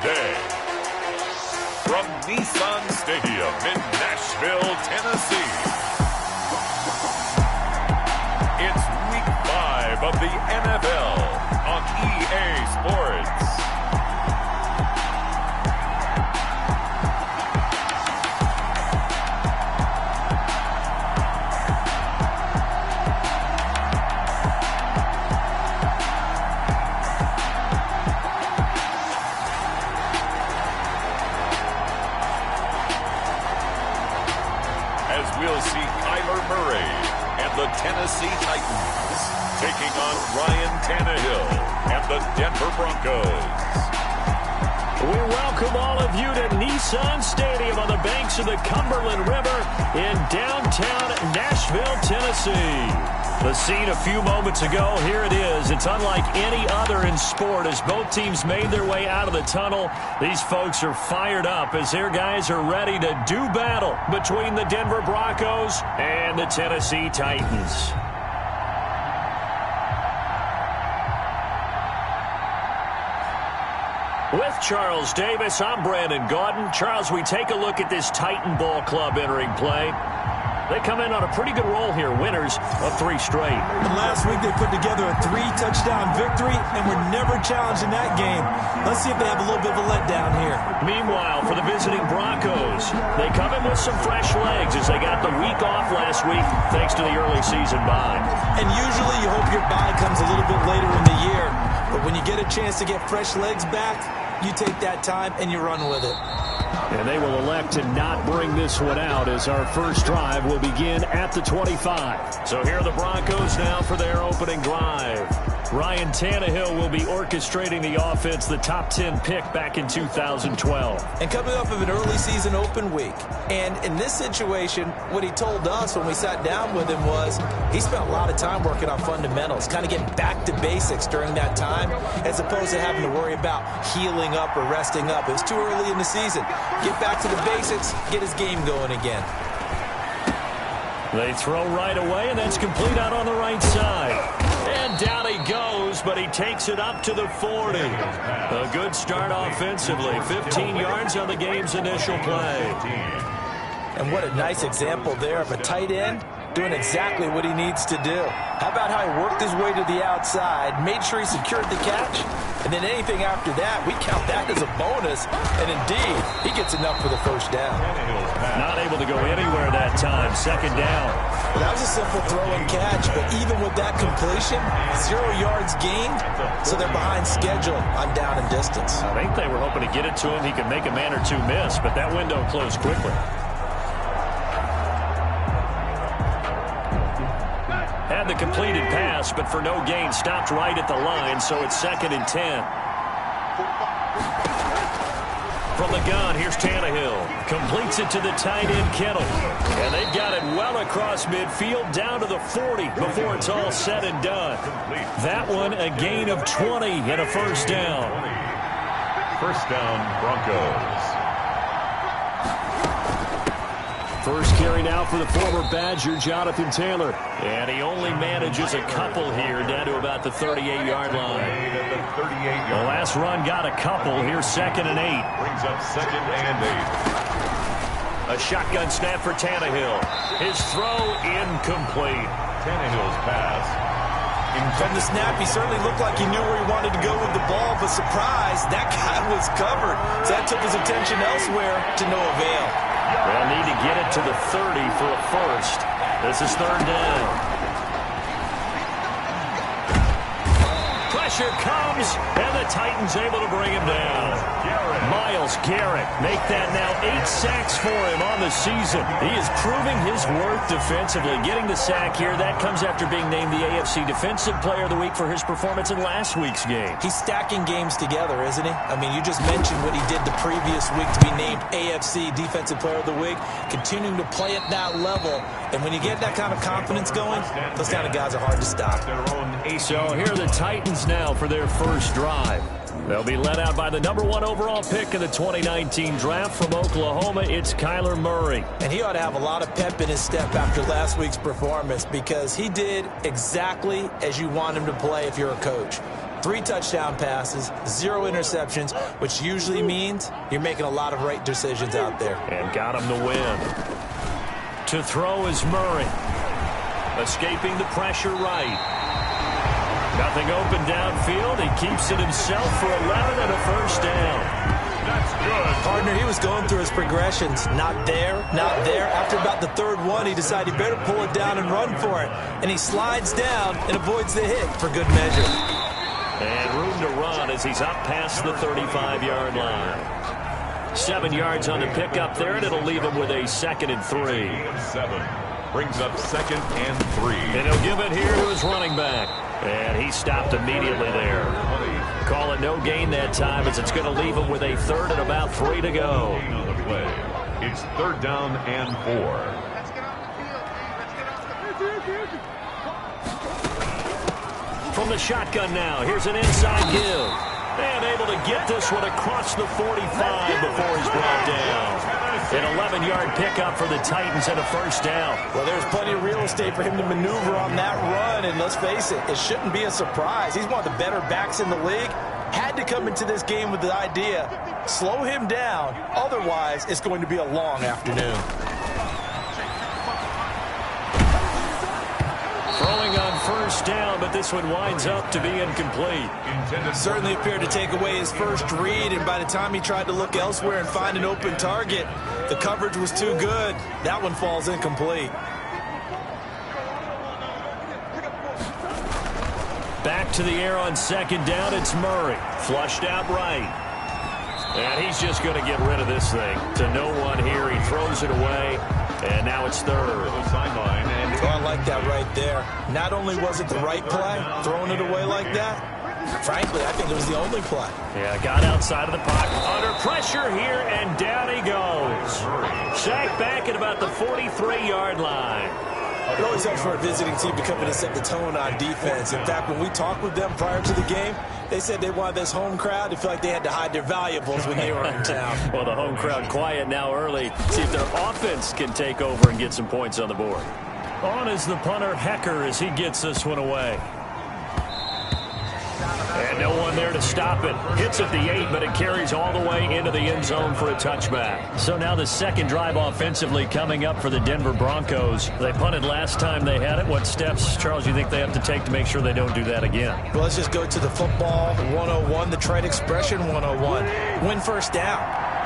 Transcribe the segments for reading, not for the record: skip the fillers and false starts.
today. From Nissan Stadium in Nashville, Tennessee, it's Week 5 of the NFL on EA Sports. We'll see Kyler Murray and the Tennessee Titans taking on Ryan Tannehill and the Denver Broncos. We welcome all of you to Nissan Stadium on the banks of the Cumberland River in downtown Nashville, Tennessee. The scene a few moments ago, here it is. It's unlike any other in sport as both teams made their way out of the tunnel. These folks are fired up as their guys are ready to do battle between the Denver Broncos and the Tennessee Titans. With Charles Davis, I'm Brandon Gaudin. Charles, we take a look at this Titan Ball Club entering play. They come in on a pretty good roll here, winners of 3 straight. And last week they put together a 3-touchdown victory and were never challenged in that game. Let's see if they have a little bit of a letdown here. Meanwhile, for the visiting Broncos, they come in with some fresh legs as they got the week off last week thanks to the early season bye. And usually you hope your bye comes a little bit later in the year. But when you get a chance to get fresh legs back, you take that time and you run with it. And they will elect to not bring this one out as our first drive will begin at the 25. So here are the Broncos now for their opening drive. Ryan Tannehill will be orchestrating the offense, the top 10 pick back in 2012. And coming off of an early season open week. And in this situation, what he told us when we sat down with him was he spent a lot of time working on fundamentals, kind of getting back to basics during that time, as opposed to having to worry about healing up or resting up. It was too early in the season. Get back to the basics, get his game going again. They throw right away, and that's complete out on the right side. And down he goes, but he takes it up to the 40. A good start offensively. 15 yards on the game's initial play. And what a nice example there of a tight end doing exactly what he needs to do. How about how he worked his way to the outside, made sure he secured the catch, and then anything after that, we count that as a bonus. And indeed, he gets enough for the first down. Not able to go anywhere that time. Second down. Well, that was a simple throw and catch, but even with that completion, 0 yards gained, so they're behind schedule on down and distance. I think they were hoping to get it to him. He could make a man or two miss, but that window closed quickly. Had the completed pass, but for no gain, stopped right at the line, so it's 2nd and 10. From the gun, here's Tannehill. Completes it to the tight end, Kittle. And they've got it well across midfield, down to the 40 before it's all said and done. That one, a gain of 20 and a first down. First down, Broncos. First carry now for the former Badger, Jonathan Taylor. And he only manages a couple here, down to about the 38-yard line. The last run got a couple. Here's 2nd and 8. Brings up 2nd and 8. A shotgun snap for Tannehill. His throw incomplete. Tannehill's pass. From the snap, he certainly looked like he knew where he wanted to go with the ball, but surprise, that guy was covered. So that took his attention elsewhere to no avail. They'll need to get it to the 30 for a first. This is 3rd down. Pressure comes, and the Titans able to bring him down. Myles Garrett make that now 8 sacks for him on the season. He is proving his worth defensively. Getting the sack here, that comes after being named the AFC Defensive Player of the Week for his performance in last week's game. He's stacking games together, isn't he? I mean, you just mentioned what he did the previous week to be named AFC Defensive Player of the Week, continuing to play at that level. And when you get that kind of confidence going, those kind of guys are hard to stop. So here are the Titans now for their first drive. They'll be led out by the #1 overall pick in the 2019 draft from Oklahoma. It's Kyler Murray. And he ought to have a lot of pep in his step after last week's performance because he did exactly as you want him to play if you're a coach. 3 touchdown passes, 0 interceptions, which usually means you're making a lot of right decisions out there. And got him the win. To throw is Murray. Escaping the pressure right. Nothing open downfield. He keeps it himself for 11 and a first down. That's good. Partner, he was going through his progressions. Not there, not there. After about the 3rd one, he decided he better pull it down and run for it. And he slides down and avoids the hit for good measure. And room to run as he's up past the 35-yard line. 7 yards on the pickup there, and it'll leave him with a 2nd and 3. 7 brings up 2nd and 3. And he'll give it here to his running back. And he stopped immediately there. Call it no gain that time as it's going to leave him with a 3rd and about 3 to go. On the play. It's 3rd down and 4. From the shotgun now, here's an inside give. And able to get this one across the 45 before he's brought down. An 11-yard pickup for the Titans and a first down. Well, there's plenty of real estate for him to maneuver on that run, and let's face it, it shouldn't be a surprise. He's one of the better backs in the league. Had to come into this game with the idea, slow him down, otherwise it's going to be a long afternoon. Throwing on first down, but this one winds up to be incomplete. Certainly appeared to take away his first read, and by the time he tried to look elsewhere and find an open target, the coverage was too good. That one falls incomplete. Back to the air on 2nd down, it's Murray. Flushed out right. And he's just going to get rid of this thing. To no one here, he throws it away, and now it's 3rd. The sideline, and Oh, I like that right there. Not only was it the right play, throwing it away like that, frankly, I think it was the only play. Yeah, got outside of the pocket. Under pressure here, and down he goes. Sacked back at about the 43-yard line. It always helps for a visiting team to come in and set the tone on defense. In fact, when we talked with them prior to the game, they said they wanted this home crowd to feel like they had to hide their valuables when they were in town. Well, the home crowd quiet now early. See if their offense can take over and get some points on the board. On is the punter, Hecker, as he gets this one away. And no one there to stop it. Hits at the 8, but it carries all the way into the end zone for a touchback. So now the 2nd drive offensively coming up for the Denver Broncos. They punted last time they had it. What steps, Charles, you think they have to take to make sure they don't do that again? Well, let's just go to the football 101, the trade expression 101. Win first down.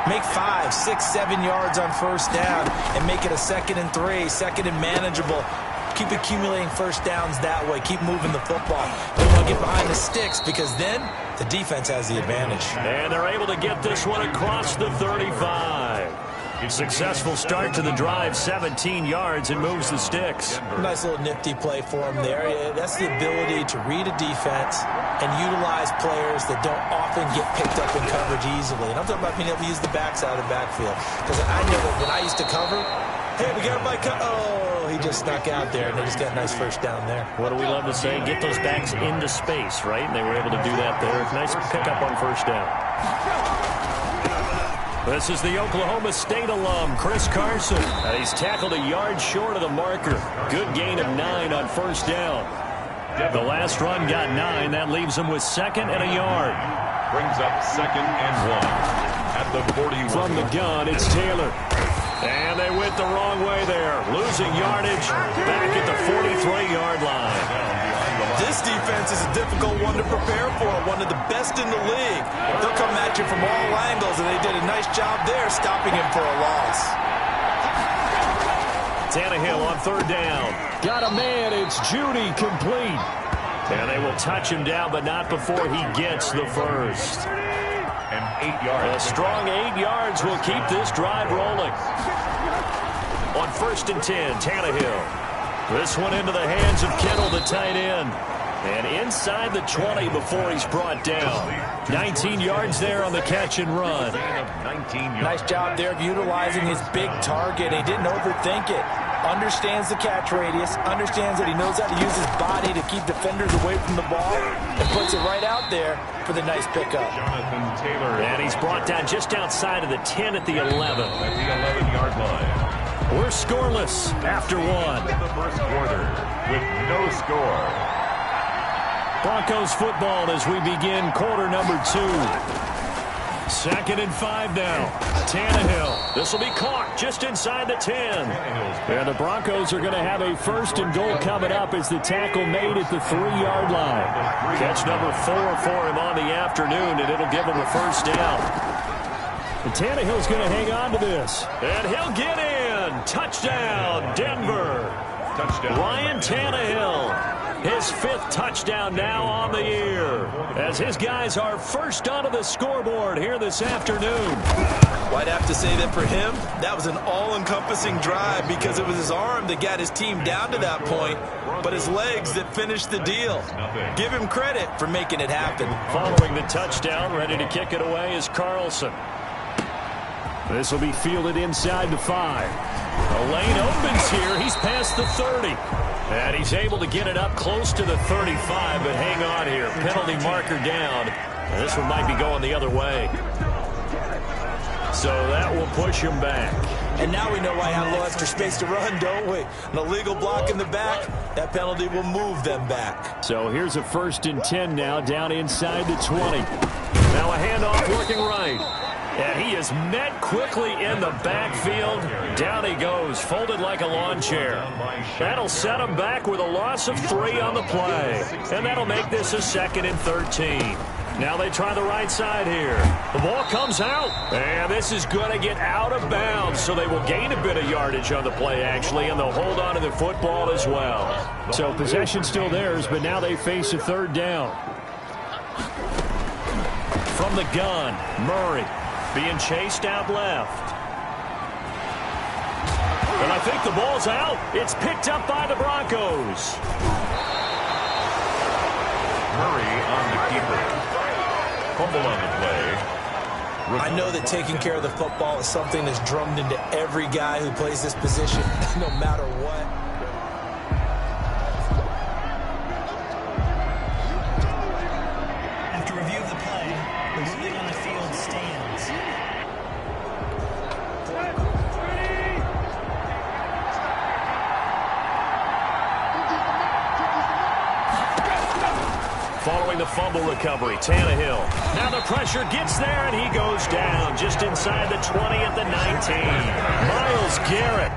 Make 5, 6, 7 yards on first down and make it a 2nd and 3, 2nd and manageable. Keep accumulating first downs that way. Keep moving the football. Don't want to get behind the sticks because then the defense has the advantage. And they're able to get this one across the 35. Successful start to the drive, 17 yards, and moves the sticks. Nice little nifty play for him there. That's the ability to read a defense and utilize players that don't often get picked up in coverage easily. And I'm talking about being able to use the backside of the backfield. Because I know that when I used to cover, hey, we got my oh, he just snuck out there, and they just got a nice first down there. What do we love to say? Get those backs into space, right? And they were able to do that there. Nice pickup on first down. This is the Oklahoma State alum, Chris Carson. And he's tackled a yard short of the marker. Good gain of 9 on first down. The last run got 9. That leaves him with 2nd and a yard. brings up 2nd and 1 at the 41. From the gun, it's Taylor. And they went the wrong way there. Losing yardage back at the 43-yard line. This defense is a difficult one to prepare for, one of the best in the league. They'll come at you from all angles, and they did a nice job there stopping him for a loss. Tannehill on third down. Got a man, it's Judy, complete. And they will touch him down, but not before he gets the first. And 8 yards. A strong 8 yards will keep this drive rolling. On 1st and 10, Tannehill. This one into the hands of Kittle, the tight end. And inside the 20 before he's brought down. 19 yards there on the catch and run. Nice job there of utilizing his big target. He didn't overthink it. Understands the catch radius. Understands that he knows how to use his body to keep defenders away from the ball. And puts it right out there for the nice pickup. Jonathan Taylor. And he's brought down just outside of the 10 at the 11. At the 11-yard line. We're scoreless after one. In the first quarter with no score. Broncos football as we begin quarter number 2. 2nd and 5 now. Tannehill. This will be caught just inside the 10. And the Broncos are going to have a 1st and goal coming up as the tackle made at the 3-yard line. Catch number 4 for him on the afternoon, and it'll give him a 1st down. And Tannehill's going to hang on to this. And he'll get in. Touchdown, Denver. Touchdown. Ryan Tannehill. His 5th touchdown now on the year, as his guys are first onto the scoreboard here this afternoon. Well, I'd have to say that for him, that was an all-encompassing drive because it was his arm that got his team down to that point, but his legs that finished the deal. Give him credit for making it happen. Following the touchdown, ready to kick it away is Carlson. This will be fielded inside the 5. A lane opens here. He's past the 30. And he's able to get it up close to the 35, but hang on here. Penalty marker down. And this one might be going the other way. So that will push him back. And now we know why I have a little extra space to run, don't we? An illegal block in the back, that penalty will move them back. So here's a 1st and 10 now, down inside the 20. Now a handoff working right. And he is met quickly in the backfield. Down he goes, folded like a lawn chair. That'll set him back with a loss of 3 on the play. And that'll make this a 2nd and 13. Now they try the right side here. The ball comes out. And this is going to get out of bounds, so they will gain a bit of yardage on the play, actually, and they'll hold on to the football as well. So possession still theirs, but now they face a 3rd down. From the gun, Murray. Being chased out left. And I think the ball's out. It's picked up by the Broncos. Murray on the keeper. Fumble on the play. I know that taking care of the football is something that's drummed into every guy who plays this position, no matter what. After review of the play, the ruling on the field stands. Following the fumble recovery, Tannehill. Now the pressure gets there, and he goes down just inside the 20 at the 19. Myles Garrett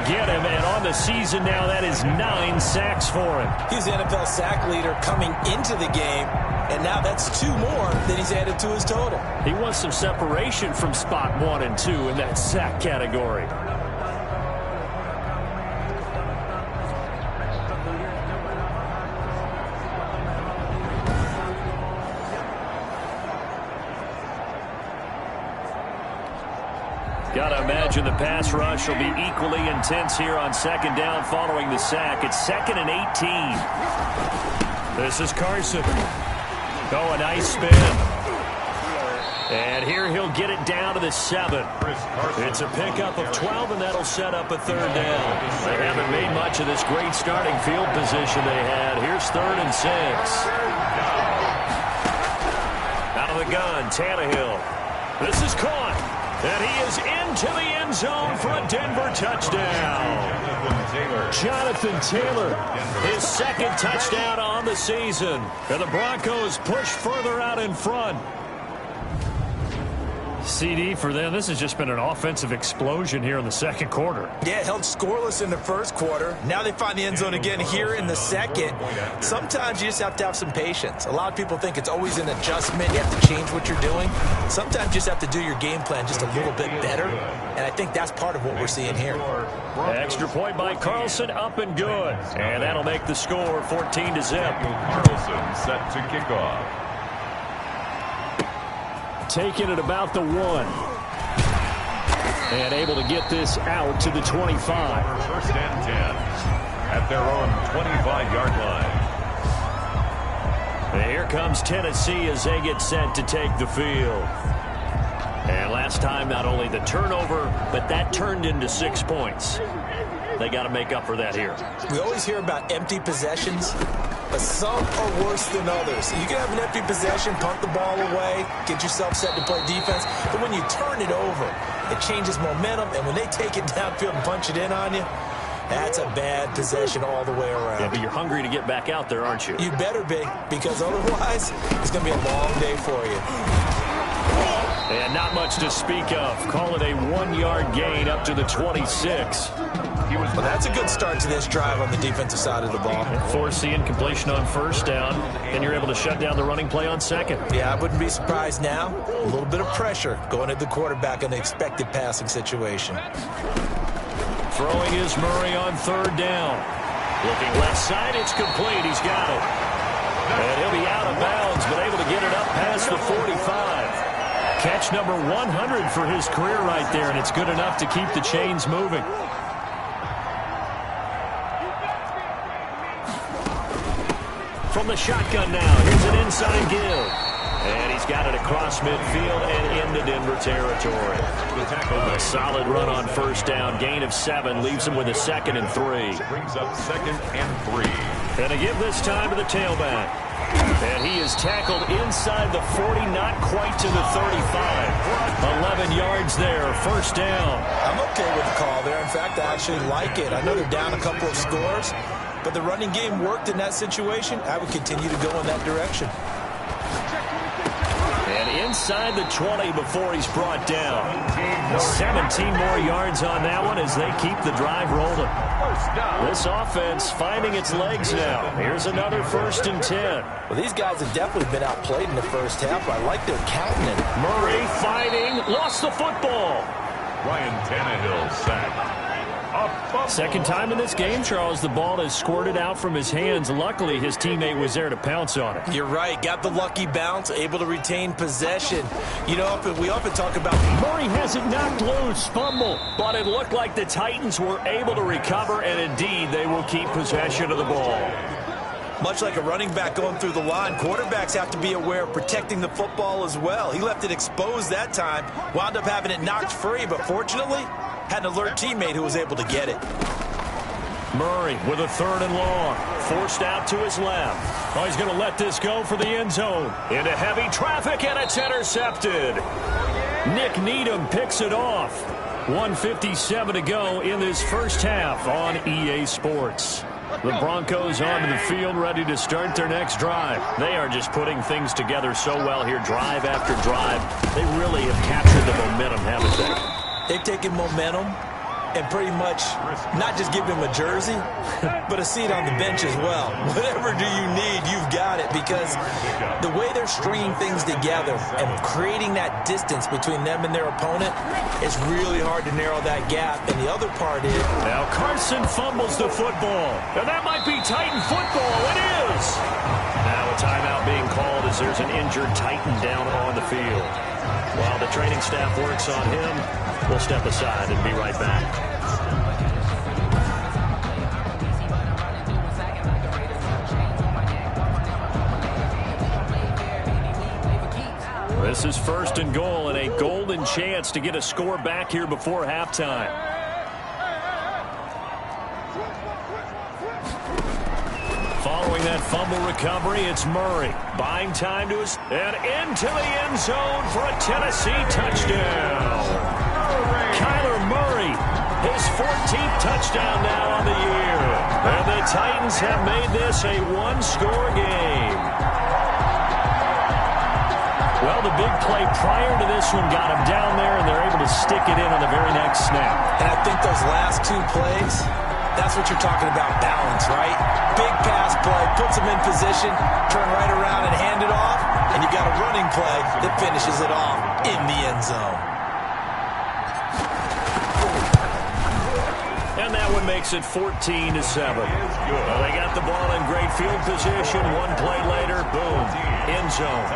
get him, and on the season now, that is 9 sacks for him. He's the NFL sack leader coming into the game, and now that's 2 more than he's added to his total. He wants some separation from spot 1 and 2 in that sack category. Got to imagine the pass rush will be equally intense here on second down following the sack. It's 2nd and 18. This is Carson. Oh, a nice spin. And here he'll get it down to the 7. It's a pickup of 12, and that'll set up a 3rd down. They haven't made much of this great starting field position they had. Here's 3rd and 6. Out of the gun, Tannehill. This is caught. And he is into the end zone for a Denver touchdown. Jonathan Taylor, his 2nd touchdown on the season. And the Broncos push further out in front. CD for them, this has just been an offensive explosion here in the 2nd quarter. Yeah, held scoreless in the 1st quarter. Now they find the end zone again here in the 2nd. Sometimes you just have to have some patience. A lot of people think it's always an adjustment. You have to change what you're doing. Sometimes you just have to do your game plan just a little bit better. And I think that's part of what we're seeing here. Extra point by Carlson, up and good. And that'll make the score 14-0. Carlson set to kick off. Taking it about the 1. And able to get this out to the 25. 1st and 10 at their own 25-yard line. And here comes Tennessee as they get set to take the field. And last time, not only the turnover, but that turned into 6 points. They got to make up for that here. We always hear about empty possessions, but some are worse than others. You can have an empty possession, punt the ball away, get yourself set to play defense, but when you turn it over, it changes momentum, and when they take it downfield and punch it in on you, that's a bad possession all the way around. Yeah, but you're hungry to get back out there, aren't you? You better be, because otherwise, it's going to be a long day for you. And not much to speak of. Call it a 1-yard gain up to the 26. Well, that's a good start to this drive on the defensive side of the ball. Force the incompletion on 1st down, and you're able to shut down the running play on 2nd. Yeah, I wouldn't be surprised now. A little bit of pressure going at the quarterback in the expected passing situation. Throwing is Murray on 3rd down. Looking left side, it's complete. He's got it. And he'll be out of bounds, but able to get it up past the 45. Catch number 100 for his career right there, and it's good enough to keep the chains moving. From the shotgun now, here's an inside give. And he's got it across midfield and into Denver territory. A solid run on 1st down, gain of 7, leaves him with a 2nd and 3. Brings up 2nd and 3. And to give this time to the tailback. And he is tackled inside the 40, not quite to the 35. 11 yards there, 1st down. I'm okay with the call there. In fact, I actually like it. I know they're down a couple of scores, but the running game worked in that situation. I would continue to go in that direction. And inside the 20 before he's brought down. 17 more yards on that one as they keep the drive rolling. This offense finding its legs now. Here's another 1st and 10. Well, these guys have definitely been outplayed in the 1st half. I like their counting it. Murray fighting, lost the football. Ryan Tannehill sacked. 2nd time in this game, Charles, the ball has squirted out from his hands. Luckily, his teammate was there to pounce on it. You're right. Got the lucky bounce, able to retain possession. You know, we often talk about Murray has it knocked loose, fumble. But it looked like the Titans were able to recover, and indeed, they will keep possession of the ball. Much like a running back going through the line, quarterbacks have to be aware of protecting the football as well. He left it exposed that time, wound up having it knocked free, but fortunately, had an alert teammate who was able to get it. Murray with a 3rd and long. Forced out to his left. Oh, he's going to let this go for the end zone. Into heavy traffic, and it's intercepted. Nick Needham picks it off. 1:57 to go in this 1st half on EA Sports. The Broncos onto the field, ready to start their next drive. They are just putting things together so well here, drive after drive. They really have captured the momentum, haven't they? They've taken momentum, and pretty much not just give him a jersey, but a seat on the bench as well. Whatever do you need, you've got it, because the way they're stringing things together and creating that distance between them and their opponent is really hard to narrow that gap. And the other part is... Now Carson fumbles the football. And that might be Titan football. It is! Now a timeout being called as there's an injured Titan down on the field. While the training staff works on him, we'll step aside and be right back. This is 1st and goal, and a golden chance to get a score back here before halftime. Following that fumble recovery, it's Murray. Buying time to his... and into the end zone for a Tennessee touchdown. Kyler Murray, his 14th touchdown now on the year. And the Titans have made this a one-score game. Well, the big play prior to this one got him down there, and they're able to stick it in on the very next snap. And I think those last 2 plays, that's what you're talking about, balance, right? Big pass play, puts him in position, turn right around and hand it off, and you got a running play that finishes it off in the end zone. And that one makes it 14-7. Well, they got the ball in great field position. One play later, boom, end zone.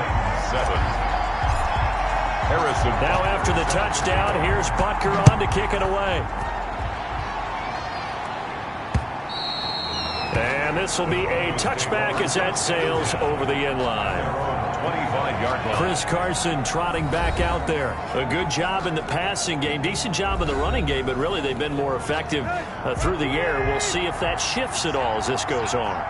Now after the touchdown, here's Butker on to kick it away. And this will be a touchback as that sails over the end line. 25-yard line. Chris Carson trotting back out there. A good job in the passing game, decent job in the running game, but really they've been more effective through the air. We'll see if that shifts at all as this goes on.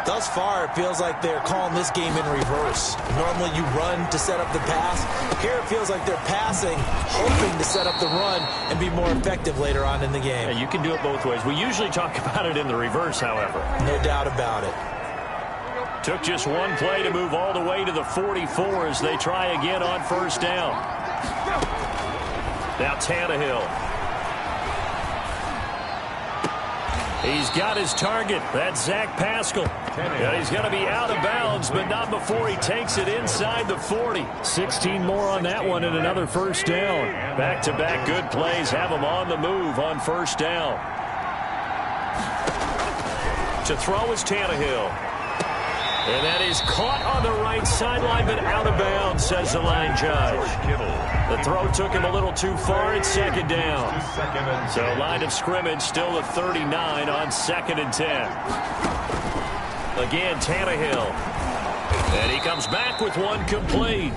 Thus far, it feels like they're calling this game in reverse. Normally you run to set up the pass. Here it feels like they're passing, hoping to set up the run and be more effective later on in the game. Yeah, you can do it both ways. We usually talk about it in the reverse, however. No doubt about it. Took just one play to move all the way to the 44 as they try again on 1st down. Now Tannehill. He's got his target. That's Zach Pascal. Yeah, he's going to be out of bounds, but not before he takes it inside the 40. 16 more on that one and another 1st down. Back-to-back good plays have him on the move on 1st down. To throw is Tannehill. And that is caught on the right sideline, but out of bounds, says the line judge. The throw took him a little too far. It's 2nd down. So line of scrimmage still at 39 on 2nd and 10. Again, Tannehill. And he comes back with one complete.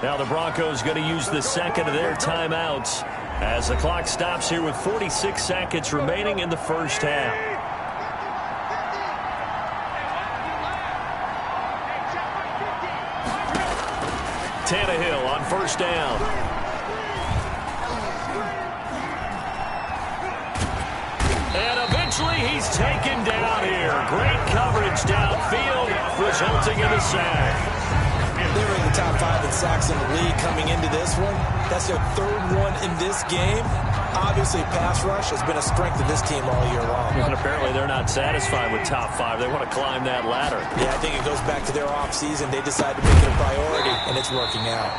Now the Broncos going to use the 2nd of their timeouts as the clock stops here with 46 seconds remaining in the 1st half. Tannehill on 1st down. And eventually he's taken down here. Great coverage downfield, resulting in a sack. They were in the top 5 in sacks in the league coming into this one. That's their 3rd one in this game. Obviously, pass rush has been a strength of this team all year long. And apparently they're not satisfied with top 5. They want to climb that ladder. Yeah, I think it goes back to their offseason. They decided to make it a priority, and it's working out.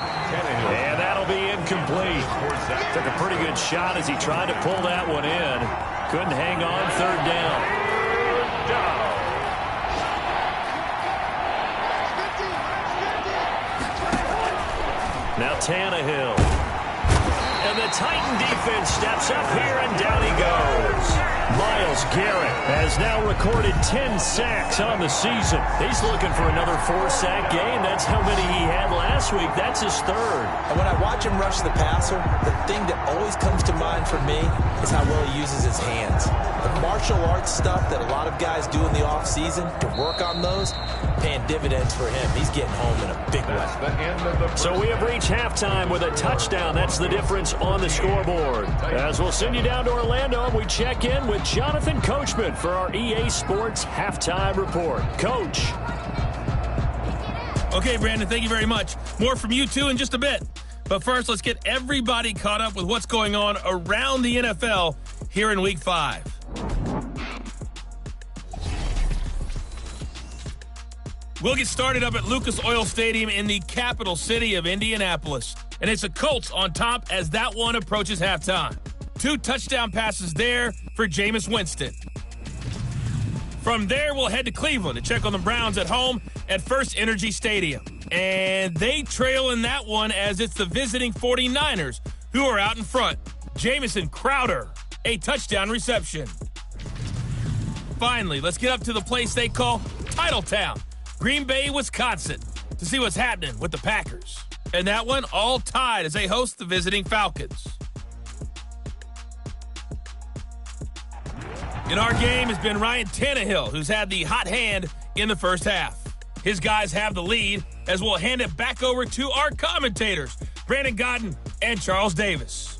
And that'll be incomplete. Took a pretty good shot as he tried to pull that one in. Couldn't hang on 3rd down. Now Tannehill. And the Titan defense steps up here, and down he goes. Myles Garrett has now recorded 10 sacks on the season. He's looking for another 4-sack game. That's how many he had last week. That's his 3rd. And when I watch him rush the passer, the thing that always comes to mind for me is how well he uses his hands. The martial arts stuff that a lot of guys do in the offseason to work on those, paying dividends for him. He's getting home in a big way. So we have reached halftime with a touchdown. That's the difference on the scoreboard. As we'll send you down to Orlando, and we check in with Jonathan Coachman for our EA Sports Halftime Report. Coach. Okay, Brandon, thank you very much. More from you two in just a bit. But first, let's get everybody caught up with what's going on around the NFL here in Week 5. We'll get started up at Lucas Oil Stadium in the capital city of Indianapolis. And it's the Colts on top as that one approaches halftime. 2 touchdown passes there for Jameis Winston. From there, we'll head to Cleveland to check on the Browns at home at First Energy Stadium. And they trail in that one as it's the visiting 49ers who are out in front. Jamison Crowder, a touchdown reception. Finally, let's get up to the place they call Titletown, Green Bay, Wisconsin, to see what's happening with the Packers. And that one all tied as they host the visiting Falcons. In our game has been Ryan Tannehill, who's had the hot hand in the first half. His guys have the lead as we'll hand it back over to our commentators, Brandon Godden and Charles Davis.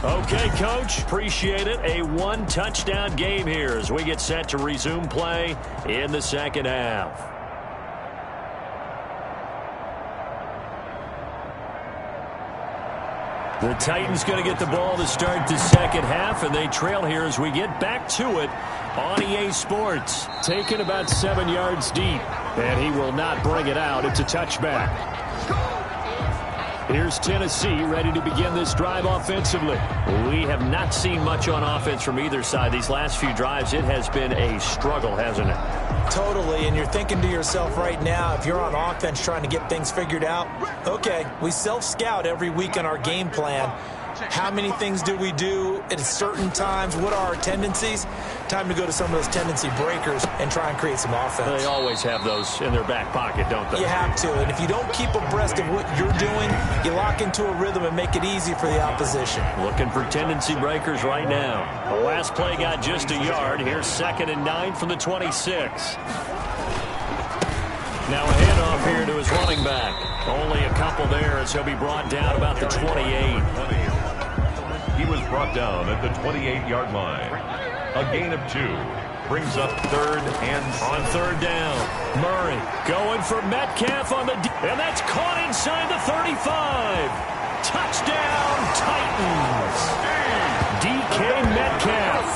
Okay, Coach, appreciate it. A 1-touchdown game here as we get set to resume play in the second half. The Titans going to get the ball to start the second half, and they trail here as we get back to it on EA Sports. Taken about 7 yards deep, and he will not bring it out. It's a touchback. Here's Tennessee ready to begin this drive offensively. We have not seen much on offense from either side. These last few drives, it has been a struggle, hasn't it? Totally, and you're thinking to yourself right now, if you're on offense trying to get things figured out, okay, we self-scout every week on our game plan. How many things do we do at certain times? What are our tendencies? Time to go to some of those tendency breakers and try and create some offense. They always have those in their back pocket, don't they? You have to, and if you don't keep abreast of what you're doing, you lock into a rhythm and make it easy for the opposition. Looking for tendency breakers right now. The last play got just a yard. Here's 2nd and 9 from the 26. Now a handoff here to his running back. Only a couple there as he'll be brought down about the 28. He was brought down at the 28-yard line. A gain of 2 brings up 3rd and 7. On 3rd down, Murray going for Metcalf on the and that's caught inside the 35. Touchdown Titans. DK Metcalf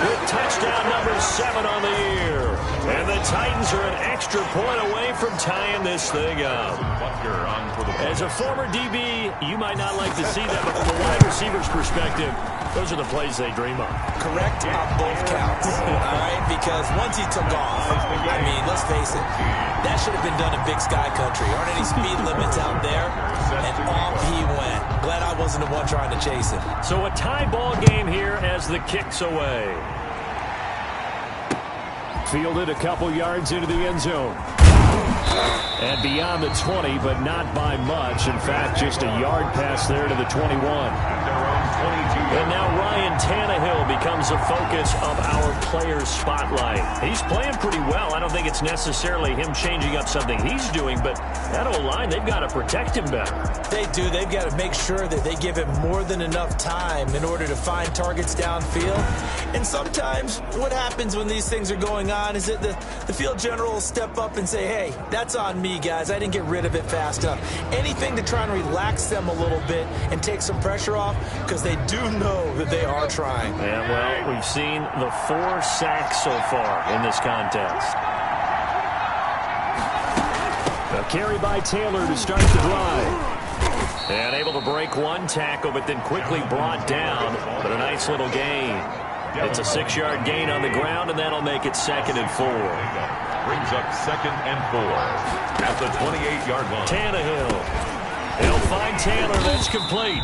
with touchdown number 7 on the year. And the Titans are an extra point away from tying this thing up. As a former DB, you might not like to see that, but from a wide receiver's perspective, those are the plays they dream of. Correct on both counts, all right? Because once he took off, I mean, let's face it, that should have been done in Big Sky Country. Aren't any speed limits out there? And off he went. Glad I wasn't the one trying to chase him. So a tie ball game here as the kick's away. Fielded a couple yards into the end zone. And beyond the 20, but not by much. In fact, just a yard pass there to the 21. And now Ryan Tannehill becomes the focus of our players' spotlight. He's playing pretty well. I don't think it's necessarily him changing up something he's doing, but that O-line, they've got to protect him better. They do. They've got to make sure that they give him more than enough time in order to find targets downfield. And sometimes what happens when these things are going on is that the field general will step up and say, hey, that's on me, guys. I didn't get rid of it fast enough. Anything to try and relax them a little bit and take some pressure off, because they do know that they are trying. Yeah, well, we've seen the 4 sacks so far in this contest. A carry by Taylor to start the drive. And able to break one tackle, but then quickly brought down. But a nice little gain. It's a 6-yard gain on the ground, and that'll make it 2nd and 4. Brings up 2nd and 4 at the 28-yard line. Tannehill. He'll find Taylor. That's complete.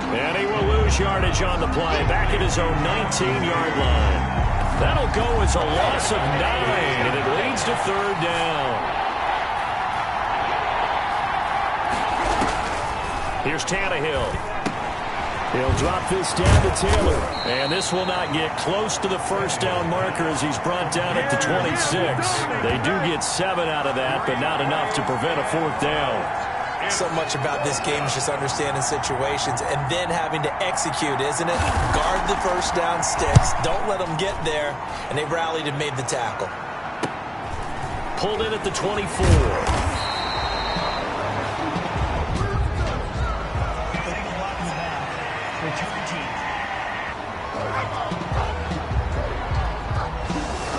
And he will lose yardage on the play. Back at his own 19-yard line. That'll go as a loss of 9, and it leads to 3rd down. Here's Tannehill. He'll drop this down to Taylor. And this will not get close to the 1st down marker as he's brought down at the 26. They do get 7 out of that, but not enough to prevent a 4th down. So much about this game is just understanding situations and then having to execute, isn't it? Guard the 1st down sticks. Don't let them get there. And they rallied and made the tackle. Pulled in at the 24.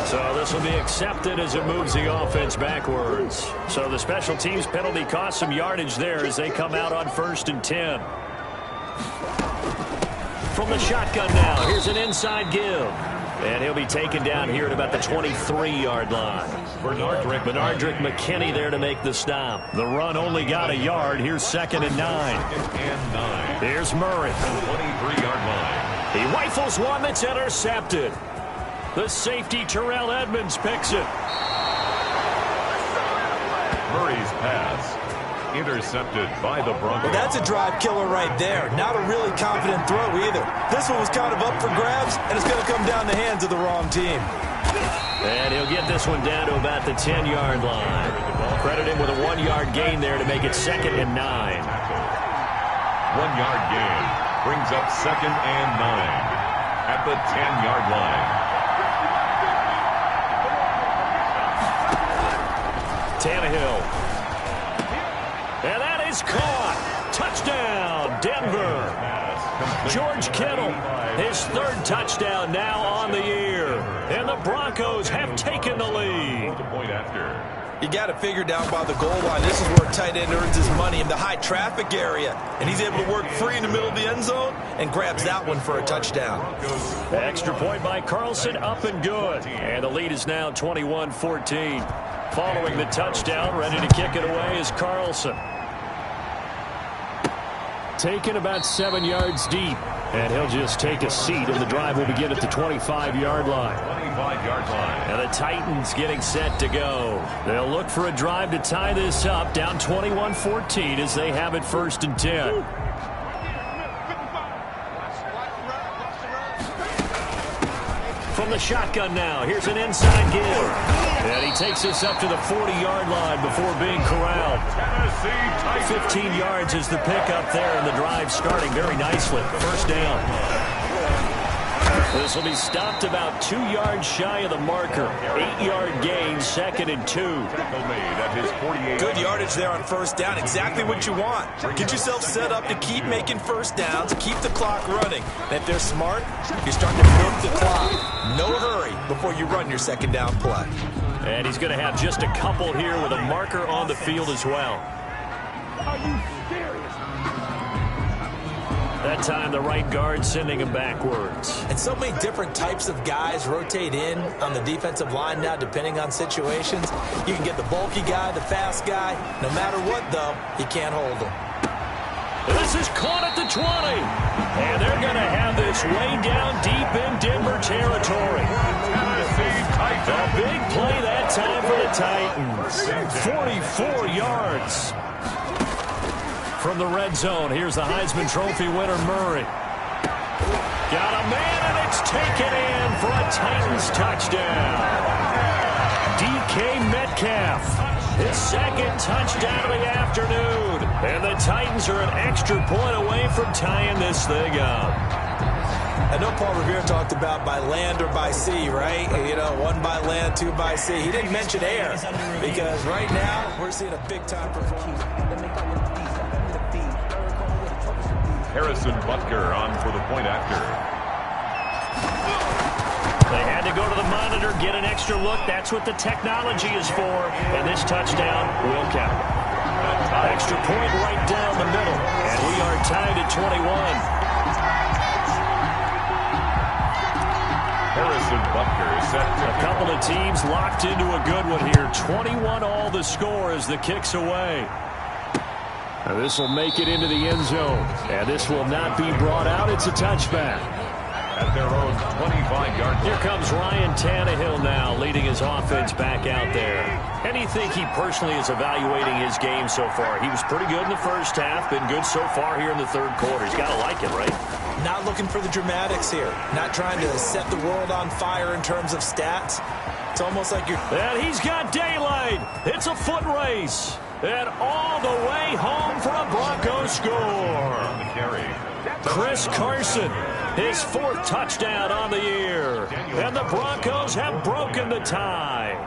So this will be accepted as it moves the offense backwards. So the special teams penalty cost some yardage there as they come out on 1st and 10. From the shotgun now, here's an inside give. And he'll be taken down here at about the 23-yard line. Bernardrick McKinney there to make the stop. The run only got a yard. Here's 2nd and 9. Here's Murray. 23-yard line. He rifles one that's intercepted. The safety, Terrell Edmonds, picks it. Murray's pass intercepted by the Broncos. Well, that's a drive killer right there. Not a really confident throw either. This one was kind of up for grabs, and it's going to come down the hands of the wrong team. And he'll get this one down to about the 10-yard line. Credit him with a 1-yard gain there to make it 2nd and 9. 1-yard gain brings up 2nd and 9 at the 10-yard line. Tannehill. And that is caught. Touchdown, Denver. George Kittle, his 3rd touchdown now on the year. And the Broncos have taken the lead. You got it figured out by the goal line. This is where a tight end earns his money in the high traffic area. And he's able to work free in the middle of the end zone and grabs that one for a touchdown. Extra point by Carlson, up and good. And the lead is now 21-14. Following the touchdown, ready to kick it away is Carlson. Taken about 7 yards deep. And he'll just take a seat, and the drive will begin at the 25-yard line. 25-yard line. And the Titans getting set to go. They'll look for a drive to tie this up, down 21-14 as they have it 1st and 10. From the shotgun now, here's an inside give. And he takes this up to the 40-yard line before being corralled. 15 yards is the pickup there, and the drive starting very nicely. 1st down. This will be stopped about 2 yards shy of the marker. 8-yard gain, 2nd and 2. Good yardage there on 1st down. Exactly what you want. Get yourself set up to keep making 1st downs, keep the clock running. And if they're smart, you're starting to milk the clock. No hurry before you run your 2nd down play. And he's going to have just a couple here with a marker on the field as well. Are you serious? That time, the right guard sending him backwards. And so many different types of guys rotate in on the defensive line now, depending on situations. You can get the bulky guy, the fast guy. No matter what, though, he can't hold him. This is caught at the 20. And they're going to have this way down deep in Denver territory. A big play that time for the Titans. 44 yards. From the red zone, here's the Heisman Trophy winner, Murray. Got a man, and it's taken in for a Titans touchdown. DK Metcalf, his 2nd touchdown of the afternoon. And the Titans are an extra point away from tying this thing up. I know Paul Revere talked about by land or by sea, right? You know, 1 by land, 2 by sea. He didn't mention air because right now we're seeing a big-time performance. Harrison Butker on for the point after. They had to go to the monitor, get an extra look. That's what the technology is for. And this touchdown will count. Extra point right down the middle. And we are tied at 21. Harrison Butker is set to A couple of teams locked into a good one here. 21 all the score as the kick's away. And this will make it into the end zone. And this will not be brought out. It's a touchback. at their own 25-yard line. Here comes Ryan Tannehill now, leading his offense back out there. And you think he personally is evaluating his game so far? He was pretty good in the first half, been good so far here in the third quarter. He's got to like it, right? Not looking for the dramatics here. Not trying to set the world on fire in terms of stats. It's almost like you're... And he's got daylight. It's a foot race. And all the way home for a Broncos score. Chris Carson, his fourth touchdown on the year. And the Broncos have broken the tie.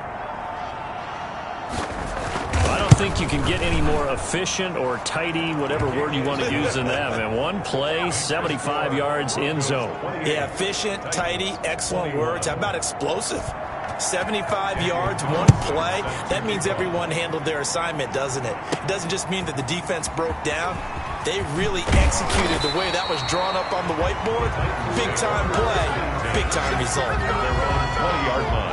I don't think you can get any more efficient or tidy, whatever word you want to use in that. Man, one play, 75 yards, end zone. Yeah, efficient, tidy, excellent words. How about explosive? 75 yards, one play. That means everyone handled their assignment, doesn't it? It doesn't just mean that the defense broke down. They really executed the way that was drawn up on the whiteboard. Big-time play, big-time result. Their own 20-yard line.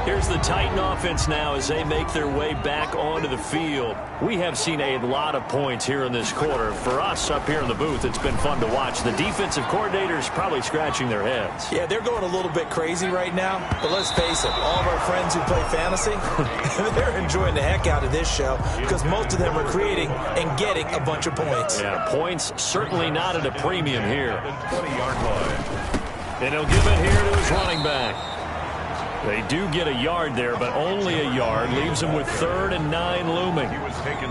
Here's the Titan offense now as they make their way back onto the field. We have seen a lot of points here in this quarter. For us up here in the booth, it's been fun to watch. The defensive coordinators probably scratching their heads. Yeah, they're going a little bit crazy right now. But let's face it, all of our friends who play fantasy, they're enjoying the heck out of this show because most of them are creating and getting a bunch of points. Yeah, points certainly not at a premium here. 20-yard line. And he'll give it here to his running back. They do get a yard there, but only a yard. Leaves them with 3rd and 9 looming.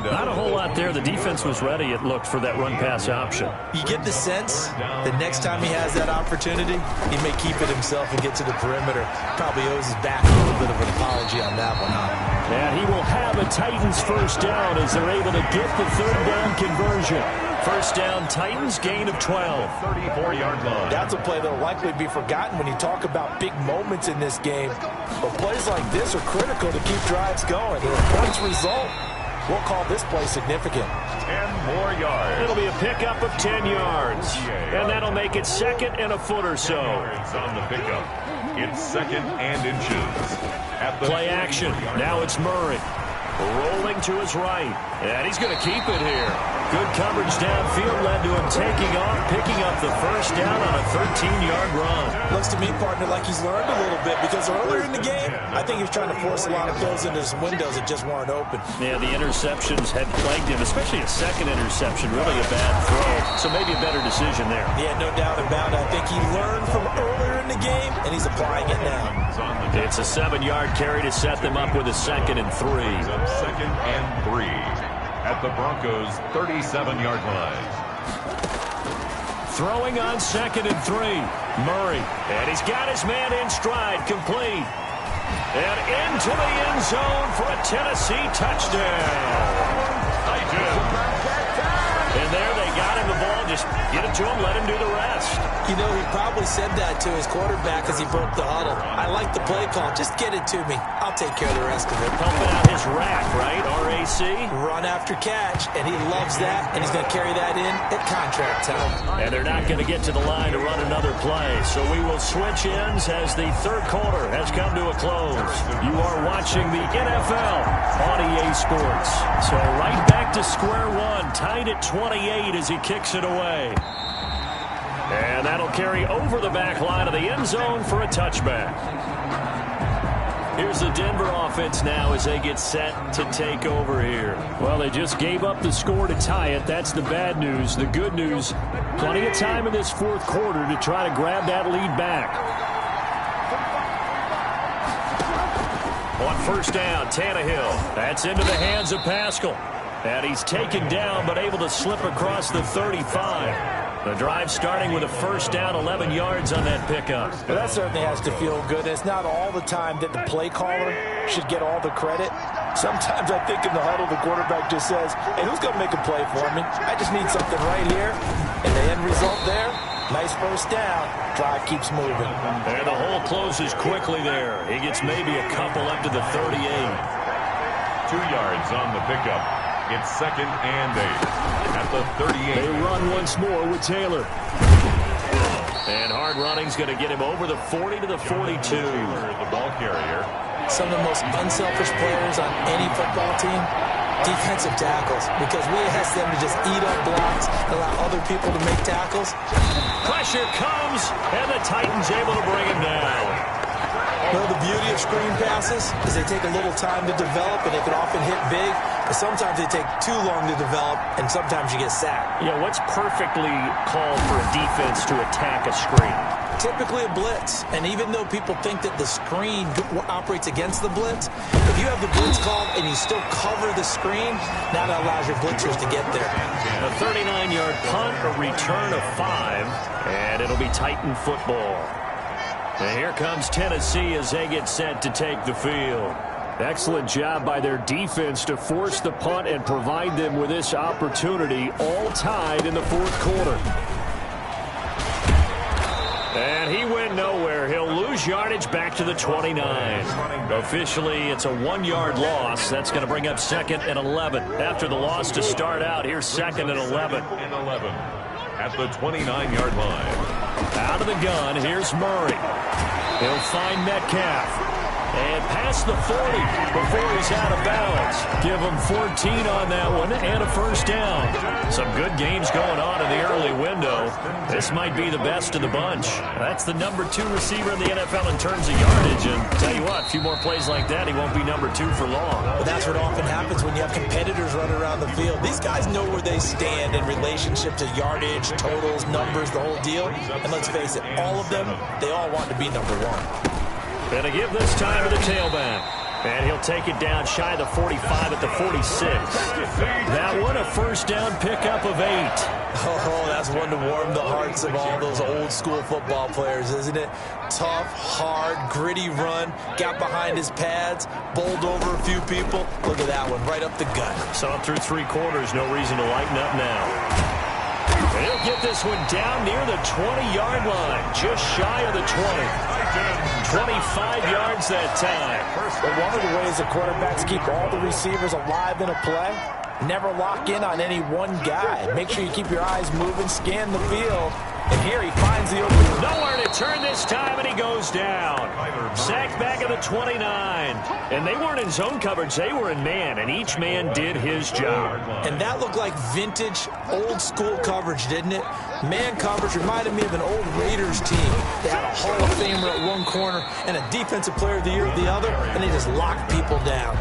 Not a whole lot there. The defense was ready, it looked, for that run-pass option. You get the sense that next time he has that opportunity, he may keep it himself and get to the perimeter. Probably owes his back a little bit of an apology on that one, huh? And he will have a Titans first down as they're able to get the 3rd down conversion. First down, Titans, gain of 12. 34-yard line. That's a play that will likely be forgotten when you talk about big moments in this game. But plays like this are critical to keep drives going. If points result, we'll call this play significant. 10 more yards. It'll be a pickup of 10 yards. And that'll make it 2nd and a foot or so. Yards on the pickup. It's 2nd and inches. At the Play action. Now it's Murray. Rolling to his right. And he's going to keep it here. Good coverage downfield led to him taking off, picking up the first down on a 13-yard run. Looks to me, partner, like he's learned a little bit because earlier in the game, I think he was trying to force a lot of throws into some windows that just weren't open. Yeah, the interceptions had plagued him, especially a second interception, really a bad throw. So maybe a better decision there. Yeah, no doubt about it. I think he learned from earlier in the game, and he's applying it now. It's a 7-yard carry to set them up with a 2nd and 3. 2nd and 3. At the Broncos' 37-yard line. Throwing on 2nd and 3. Murray. And he's got his man in stride, complete. And into the end zone for a Tennessee touchdown. And there they got him the ball. Just get it to him, let him do the rest. You know, he probably said that to his quarterback as he broke the huddle. I like the play call. Just get it to me. I'll take care of the rest of it. Pumping out his rack, right? RAC. Run after catch, and he loves that, and he's going to carry that in at contract time. And they're not going to get to the line to run another play. So we will switch ends as the 3rd quarter has come to a close. You are watching the NFL on EA Sports. So right back to square one, tied at 28 as he kicks it away. And that'll carry over the back line of the end zone for a touchback. Here's the Denver offense now as they get set to take over here. Well, they just gave up the score to tie it. That's the bad news. The good news, plenty of time in this 4th quarter to try to grab that lead back. On first down, Tannehill. That's into the hands of Pascal. And he's taken down but able to slip across the 35. The drive starting with a first down, 11 yards on that pickup. Well, that certainly has to feel good. It's not all the time that the play caller should get all the credit. Sometimes I think in the huddle, the quarterback just says, hey, who's going to make a play for me? I just need something right here. And the end result there, nice first down. Drive keeps moving. And the hole closes quickly there. He gets maybe a couple up to the 38. 2 yards on the pickup. It's 2nd and 8 at the 38. They run once more with Taylor. And hard running's going to get him over the 40 to the 42. The ball carrier. Some of the most unselfish players on any football team, defensive tackles, because we ask them to just eat up blocks, allow other people to make tackles. Pressure comes, and the Titans able to bring him down. Well, the beauty of screen passes is they take a little time to develop, and they can often hit big, but sometimes they take too long to develop, and sometimes you get sacked. Yeah, what's perfectly called for a defense to attack a screen? Typically a blitz, and even though people think that the screen operates against the blitz, if you have the blitz called and you still cover the screen, now that allows your blitzers to get there. A 39-yard punt, a return of 5, and it'll be Titan football. And here comes Tennessee as they get set to take the field. Excellent job by their defense to force the punt and provide them with this opportunity, all tied in the 4th quarter. And he went nowhere. He'll lose lose yardage back to the 29. Officially, it's a 1-yard loss. That's going to bring up 2nd and 11. After the loss to start out, here's 2nd and 11. At the 29-yard line. Out of the gun, here's Murray. He'll find Metcalf. And past the 40 before he's out of bounds. Give him 14 on that one and a first down. Some good games going on in the early window. This might be the best of the bunch. That's the number 2 receiver in the NFL in terms of yardage. And tell you what, a few more plays like that, he won't be number 2 for long. But that's what often happens when you have competitors running around the field. These guys know where they stand in relationship to yardage, totals, numbers, the whole deal. And let's face it, all of them, they all want to be number 1. Going to give this time to the tailback. And he'll take it down shy of the 45 at the 46. That one, a first down pickup of 8. Oh, that's one to warm the hearts of all those old school football players, isn't it? Tough, hard, gritty run. Got behind his pads, bowled over a few people. Look at that one, right up the gut. Saw him through 3 quarters. No reason to lighten up now. And he'll get this one down near the 20-yard line, just shy of the 20. 25 yards that time. But one of the ways the quarterbacks keep all the receivers alive in a play, never lock in on any one guy. Make sure you keep your eyes moving, scan the field. And here he finds the opening. Nowhere to turn this time, and he goes down. Sacked back at the 29. And they weren't in zone coverage. They were in man, and each man did his job. And that looked like vintage, old-school coverage, didn't it? Man coverage reminded me of an old Raiders team. They had a Hall of Famer at one corner and a Defensive Player of the Year at the other, and they just locked people down.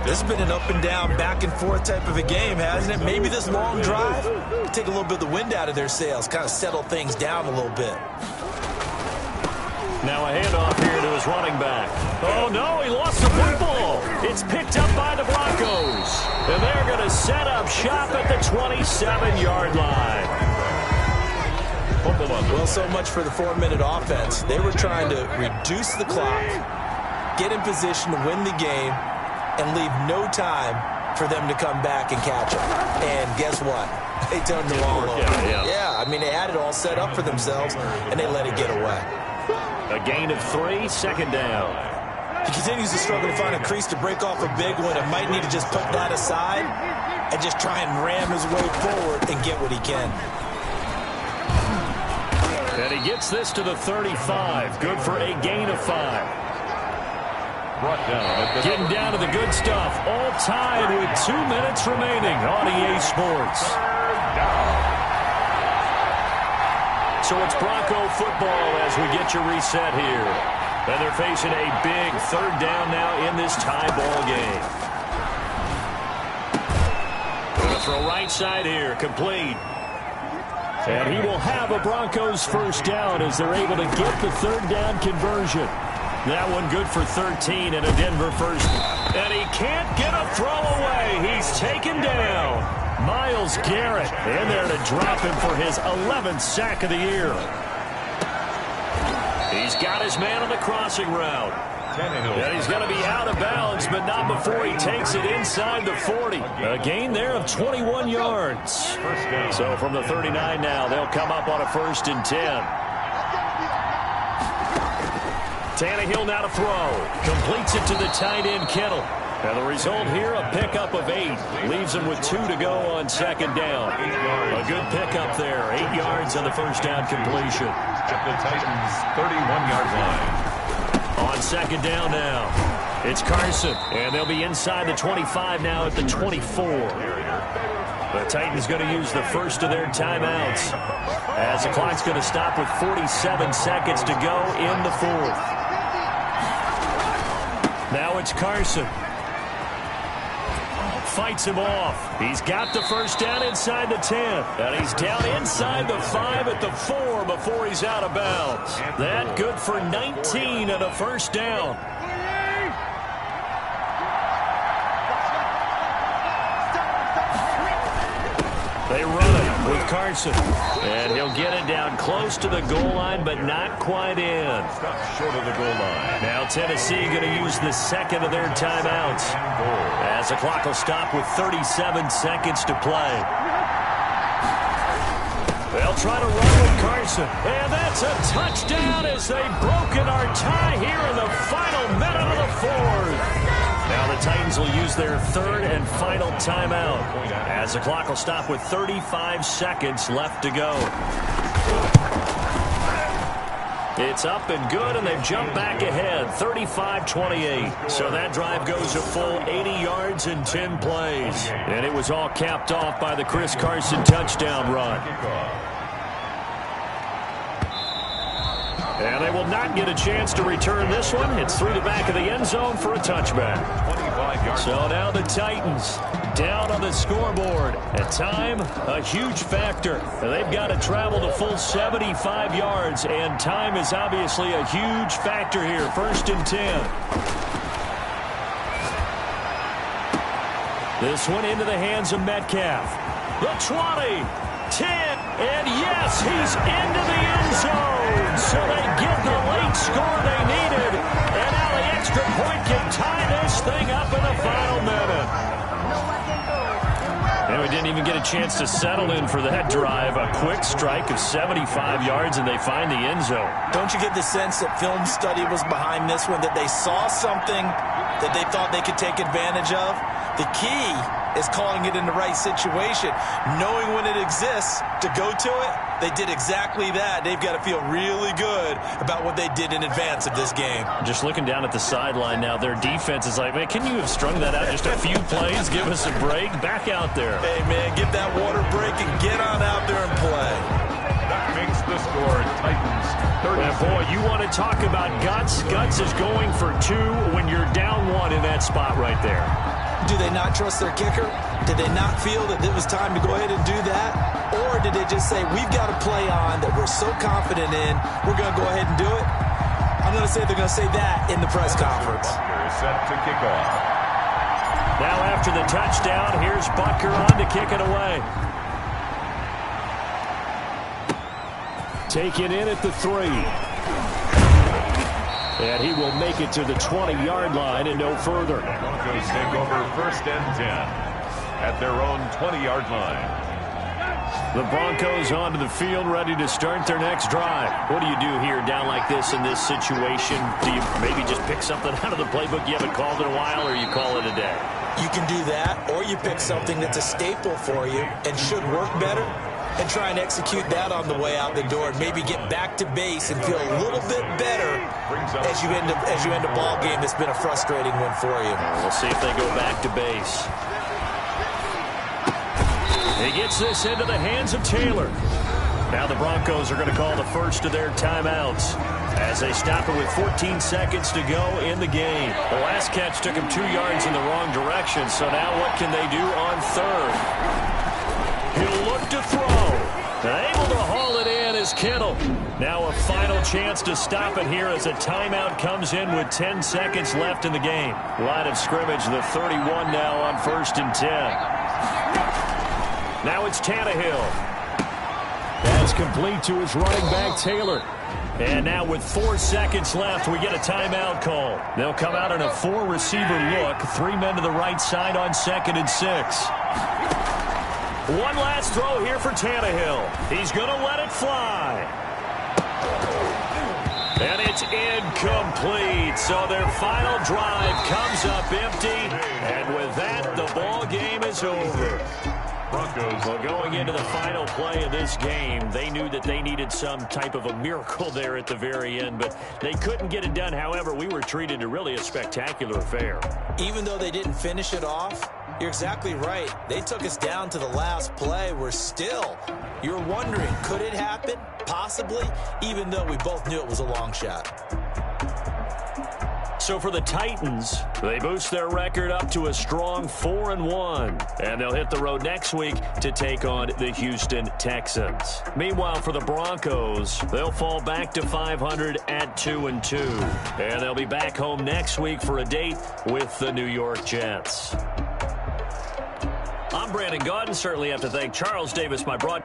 This has been an up-and-down, back-and-forth type of a game, hasn't it? Maybe this long drive take a little bit of the wind out of their sails, kind of settle things down a little bit. Now a handoff here to his running back. Oh, no, he lost the football. It's picked up by the Broncos. And they're going to set up shop at the 27-yard line. Well, so much for the 4-minute offense. They were trying to reduce the clock, get in position to win the game, and leave no time for them to come back and catch them. And guess what? They turned the ball over. Yeah, I mean, they had it all set up for themselves, and they let it get away. A gain of 3, 2nd down. He continues to struggle to find a crease to break off a big one and might need to just put that aside and just try and ram his way forward and get what he can. And he gets this to the 35. Good for a gain of 5. Getting down to the good stuff. All tied with 2 minutes remaining on EA Sports. So it's Bronco football as we get your reset here. And they're facing a big 3rd down now in this tie ball game. Going to throw right side here, complete. And he will have a Broncos first down as they're able to get the 3rd down conversion. That one good for 13 and a Denver first. And he can't get a throw away. He's taken down. Myles Garrett in there to drop him for his 11th sack of the year. He's got his man on the crossing route. And he's going to be out of bounds, but not before he takes it inside the 40. A gain there of 21 yards. So from the 39 now, they'll come up on a 1st and 10. Tannehill now to throw. Completes it to the tight end, Kittle. And the result here, a pickup of 8. Leaves him with 2 to go on 2nd down. A good pickup there. 8 yards on the first down completion. At the Titans' 31-yard line. On 2nd down now, it's Carson. And they'll be inside the 25 now at the 24. The Titans going to use the first of their timeouts as the clock's going to stop with 47 seconds to go in the 4th. Now it's Carson. Fights him off. He's got the first down inside the 10. And he's down inside the 5 at the 4 before he's out of bounds. That good for 19 and a first down. They run it with Carson. And he'll get it down close to the goal line, but not quite in. Stop short of the goal line. Now Tennessee going to use the second of their timeouts as the clock will stop with 37 seconds to play. They'll try to run with Carson. And that's a touchdown as they've broken our tie here in the final minute of the fourth. Now the Titans will use their third and final timeout as the clock will stop with 35 seconds left to go. It's up and good, and they've jumped back ahead, 35-28. So that drive goes a full 80 yards in 10 plays. And it was all capped off by the Chris Carson touchdown run. And they will not get a chance to return this one. It's through the back of the end zone for a touchback. So now the Titans down on the scoreboard. At time, a huge factor. They've got to travel the full 75 yards, and time is obviously a huge factor here. 1st and 10. This one into the hands of Metcalf. The 20, 10, and yes, he's into the end zone. So they get the late score they needed, and now the extra point can tie this thing up in the final minute. And we didn't even get a chance to settle in for that drive. A quick strike of 75 yards, and they find the end zone. Don't you get the sense that film study was behind this one, that they saw something that they thought they could take advantage of? The key is calling it in the right situation, knowing when it exists to go to it. They did exactly that. They've got to feel really good about what they did in advance of this game. Just looking down at the sideline now, their defense is like, man, can you have strung that out just a few plays? Give us a break. Back out there. Hey, man, get that water break and get on out there and play. That makes the score Titans 30. And boy, you want to talk about guts. Guts is going for 2 when you're down 1 in that spot right there. Do they not trust their kicker? Did they not feel that it was time to go ahead and do that? Or did they just say, we've got a play on that we're so confident in, we're going to go ahead and do it? I'm going to say they're going to say that in the press conference. Butker is set to kick off. Now after the touchdown, here's Butker on to kick it away. Taken in at the 3. And he will make it to the 20-yard line and no further. Broncos take over 1st and 10 at their own 20-yard line. The Broncos onto the field, ready to start their next drive. What do you do here down like this in this situation? Do you maybe just pick something out of the playbook you haven't called in a while, or you call it a day? You can do that, or you pick something that's a staple for you and should work better, and try and execute that on the way out the door, and maybe get back to base and feel a little bit better as you end a ball game that's been a frustrating one for you. We'll see if they go back to base. He gets this into the hands of Taylor. Now the Broncos are going to call the first of their timeouts as they stop it with 14 seconds to go in the game. The last catch took him 2 yards in the wrong direction, so now what can they do on 3rd? He'll look to throw. Able to haul it in is Kittle. Now a final chance to stop it here as a timeout comes in with 10 seconds left in the game. Line of scrimmage, the 31 now on 1st and 10. Now it's Tannehill. That's complete to his running back, Taylor. And now with 4 seconds left, we get a timeout call. They'll come out in a 4-receiver look. 3 men to the right side on 2nd and 6. One last throw here for Tannehill. He's going to let it fly. And it's incomplete. So their final drive comes up empty. And with that, the ball game is over. Broncos. Well, going into the final play of this game, they knew that they needed some type of a miracle there at the very end, but they couldn't get it done. However, we were treated to really a spectacular affair. Even though they didn't finish it off, you're exactly right. They took us down to the last play. You're wondering, could it happen? Possibly, even though we both knew it was a long shot. So for the Titans, they boost their record up to a strong 4-1. And they'll hit the road next week to take on the Houston Texans. Meanwhile, for the Broncos, they'll fall back to 500 at 2-2. And they'll be back home next week for a date with the New York Jets. I'm Brandon Gaudin. Certainly have to thank Charles Davis, my broad.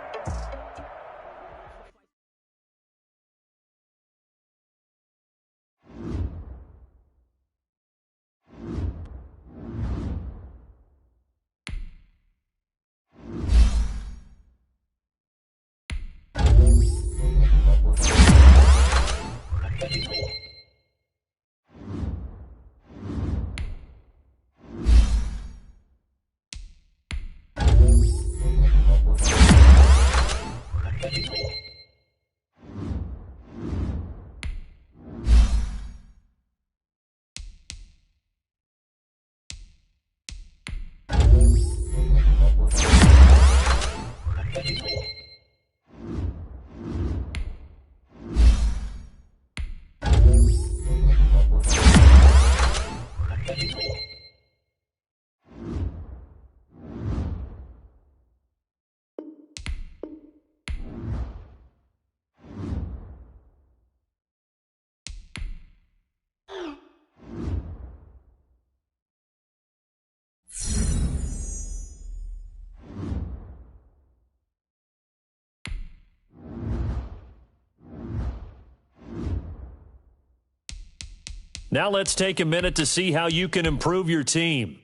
Now let's take a minute to see how you can improve your team.